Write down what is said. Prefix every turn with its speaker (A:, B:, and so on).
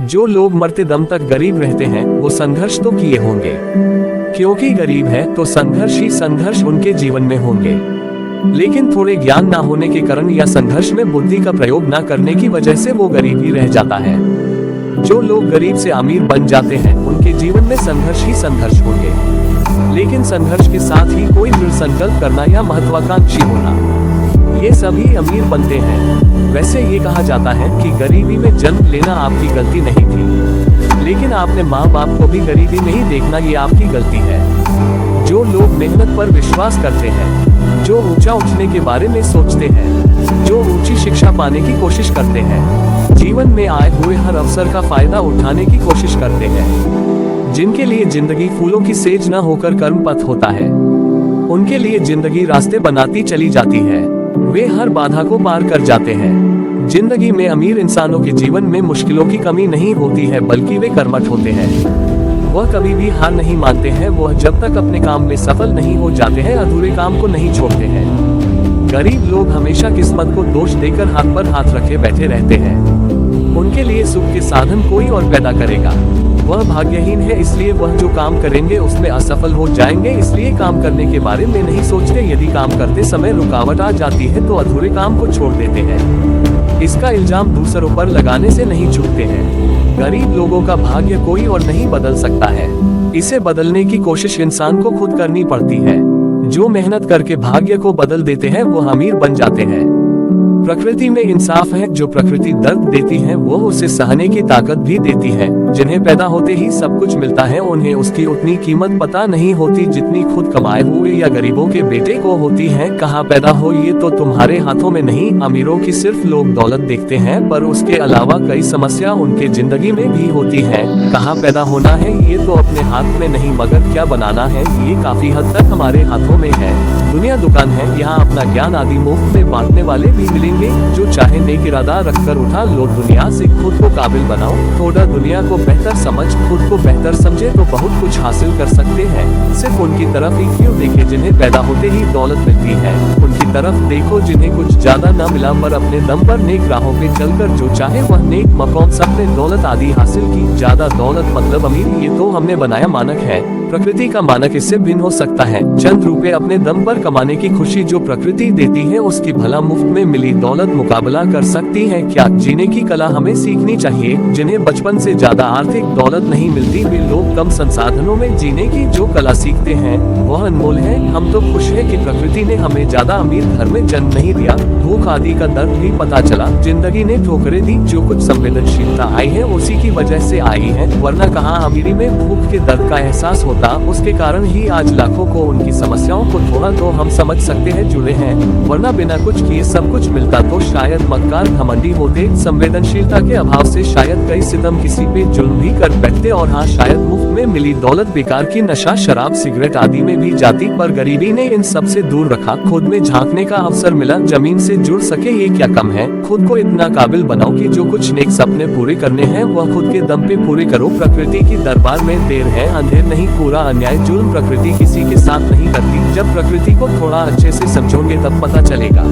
A: जो लोग मरते दम तक गरीब रहते हैं वो संघर्ष तो किए होंगे, क्योंकि गरीब है तो संघर्ष ही संघर्ष उनके जीवन में होंगे। लेकिन थोड़े ज्ञान ना होने के कारण या संघर्ष में बुद्धि का प्रयोग ना करने की वजह से वो गरीब ही रह जाता है। जो लोग गरीब से अमीर बन जाते हैं उनके जीवन में संघर्ष ही संघर्ष होंगे, लेकिन संघर्ष के साथ ही कोई दृढ़ संकल्प करना या महत्वाकांक्षी होना, ये सभी अमीर बनते हैं। वैसे ये कहा जाता है कि गरीबी में जन्म लेना आपकी गलती नहीं थी, लेकिन आपने माँ बाप को भी गरीबी में ही देखना ये आपकी गलती है। जो लोग मेहनत पर विश्वास करते हैं, जो ऊंचा उठने के बारे में सोचते हैं, जो ऊंची शिक्षा पाने की कोशिश करते हैं, जीवन में आए हुए हर अवसर का फायदा उठाने की कोशिश करते हैं, जिनके लिए जिंदगी फूलों की सेज न होकर कर्म पथ होता है, उनके लिए जिंदगी रास्ते बनाती चली जाती है। वे हर बाधा को पार कर जाते हैं। जिंदगी में अमीर इंसानों के जीवन में मुश्किलों की कमी नहीं होती है, बल्कि वे कर्मठ होते हैं। वह कभी भी हार नहीं मानते हैं। वह जब तक अपने काम में सफल नहीं हो जाते हैं अधूरे काम को नहीं छोड़ते हैं। गरीब लोग हमेशा किस्मत को दोष देकर हाथ पर हाथ रखे बैठे रहते हैं। उनके लिए सुख के साधन कोई और पैदा करेगा। वह भाग्यहीन है, इसलिए वह जो काम करेंगे उसमें असफल हो जाएंगे, इसलिए काम करने के बारे में नहीं सोचते। यदि काम करते समय रुकावट आ जाती है तो अधूरे काम को छोड़ देते हैं। इसका इल्जाम दूसरों पर लगाने से नहीं चूकते हैं। गरीब लोगों का भाग्य कोई और नहीं बदल सकता है, इसे बदलने की कोशिश इंसान को खुद करनी पड़ती है। जो मेहनत करके भाग्य को बदल देते हैं वो अमीर बन जाते हैं। प्रकृति में इंसाफ है। जो प्रकृति दर्द देती है वो उसे सहने की ताकत भी देती है। जिन्हें पैदा होते ही सब कुछ मिलता है उन्हें उसकी उतनी कीमत पता नहीं होती जितनी खुद कमाए हुए या गरीबों के बेटे को होती है। कहाँ पैदा हो ये तो तुम्हारे हाथों में नहीं। अमीरों की सिर्फ लोग दौलत देखते हैं, पर उसके अलावा कई समस्या उनके जिंदगी में भी होती है। कहाँ पैदा होना है ये तो अपने हाथ में नहीं, मगर क्या बनाना है ये काफी हद तक हमारे हाथों में है। दुनिया दुकान है, यहाँ अपना ज्ञान आदि मुफ्त में बांटने वाले भी मिलेंगे। जो चाहे नेक इरादा रखकर उठा लो दुनिया से, खुद को काबिल बनाओ। थोड़ा दुनिया को बेहतर समझ, खुद को बेहतर समझे तो बहुत कुछ हासिल कर सकते हैं। सिर्फ उनकी तरफ ही क्यों देखे जिन्हें पैदा होते ही दौलत मिलती है। उनकी तरफ देखो जिन्हें कुछ ज्यादा न मिला, पर अपने दम पर नेक राहों पे चलकर जो चाहे वह नेक मकाम सबने दौलत आदि हासिल की। ज्यादा दौलत मतलब अमीर, ये तो हमने बनाया मानक है। प्रकृति का मानक इससे भिन्न हो सकता है। चंद रुपए अपने दम पर कमाने की खुशी जो प्रकृति देती है उसकी भला मुफ्त में मिली दौलत मुकाबला कर सकती है क्या? जीने की कला हमें सीखनी चाहिए। जिन्हें बचपन से ज्यादा आर्थिक दौलत नहीं मिलती वे लोग कम संसाधनों में जीने की जो कला सीखते हैं वह अनमोल है। हम तो खुश है कि प्रकृति ने हमें ज्यादा अमीर घर में जन्म नहीं दिया। भूख आदि का दर्द भी पता चला। जिंदगी ने ठोकरें दी, जो कुछ संवेदनशीलता आई है उसी की वजह से आई है, वरना कहाँ अमीरी में भूख के दर्द का एहसास होता। उसके कारण ही आज लाखों को उनकी समस्याओं को थोड़ा तो हम समझ सकते हैं जुड़े हैं, वरना बिना कुछ किए सब कुछ मिलता तो शायद मक्कार घमंडी होते। संवेदनशीलता के अभाव से शायद कई सितम किसी पे जुल्म भी कर बैठते, और हाँ शायद मुफ्त में मिली दौलत बेकार की नशा शराब सिगरेट आदि में भी जाती। पर गरीबी ने इन सब से दूर रखा। खुद में झांकने का अवसर मिला, जमीन से जुड़ सके ये क्या कम है। खुद को इतना काबिल बनाओ कि जो कुछ नेक सपने पूरे करने हैं वह खुद के दम पे पूरे करो। प्रकृति की दरबार में देर है अंधेर नहीं, पूरा अन्याय जुल्म प्रकृति किसी के साथ नहीं करती। जब प्रकृति को थोड़ा अच्छे से समझोगे तब पता चलेगा।